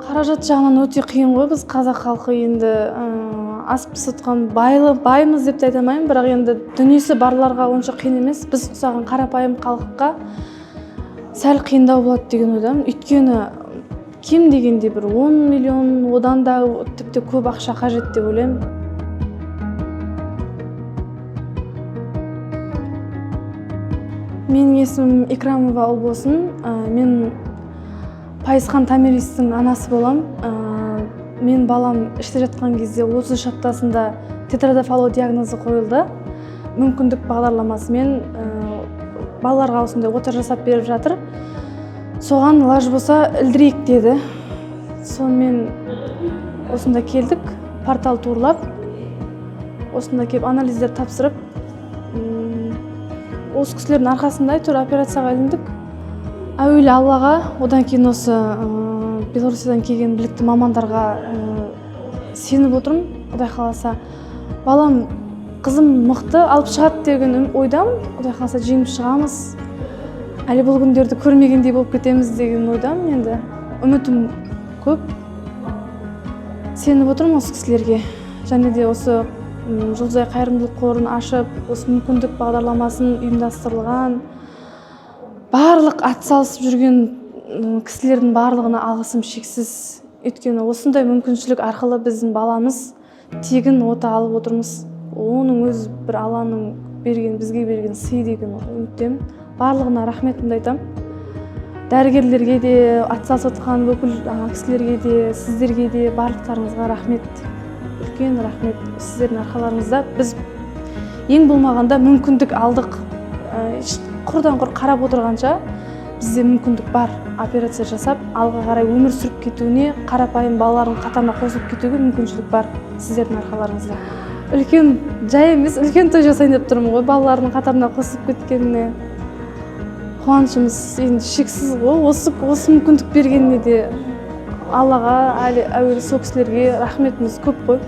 Қаражат жағынан өте қиын ғой. Біз қазақ халқы енді асып пысытқан баймыз деп те айта алмаймын, бірақ енді дүниесі барларға онша қиын емес. Біз ұсаған қарапайым халыққа сәл қиындау болады деген ойдамын. Өйткені кем дегенде бір 10 миллион, одан да тіпті көп ақша қажет деп ойлаймын. Менің есімім Икрамова Ұлбосын. Мен Пайызхан Тамиристің анасы болам. Мен балам іште жатқан кезде 30 аптасында тетрадофало диагнозы қойылды. Мүмкіндік бағдарламасымен балаларға осындай ота жасап беріп жатыр. Соған лаж болса ілдірейік деді. Сонымен осында келдік, портал турлап, осында келіп анализдер тапсырып, осы кісілердің арқасында әйтеуір операцияға іліндік. Әуелі Аллаға, одан кейін осы Беларусиядан келген білікті мамандарға сеніп отырмын. Құдай қаласа, балам, қызым мықты алып шығады деген ойдамын. Құдай қаласа жеңіп шығамыз. Әлі бұл күндерді көрмегендей болып кетеміз деген ойдамын. Енді үмітім көп. Сеніп отырмын осы кісілерге. Және де осы Жұлдызай қайырымдылық қорын ашып, осы мүмкіндік бағдарламасын ұйымдастырылған, барлық атсалысып жүрген кісілердің барлығына алғысым шексіз. Өйткені осындай мүмкіншілік арқылы біздің баламыз тегін ота алып отырмыз. Оның өзі бір Алланың бізге берген сый деген үміттемін. Барлығына рахметімді айтамын. Дәрігерлерге де, атсалысып отқан бүкіл кісілерге де, сіздерге де барлықтарыңызға рахмет. Үлкен рахмет. Сіздердің арқаларыңызда біз ең болмағанда мүмкіндік алдық. Құрдан-құр қарап отырғанша бізде мүмкіндік бар. Операция жасап, алға қарай өмір сүріп кетуіне, қарапайым балалардың қатарына қосылып кетуге мүмкіншілік бар сіздердің арқаларыңызда. Үлкен жай емес, үлкен той жасайын деп тұрмын ғой, балалардың қатарына қосылып кеткеніне. Қуанышымыз енді шексіз ғой. Осы мүмкіндік бергеніне де Аллаға, әуелі сол кісілерге рахметіміз көп қой.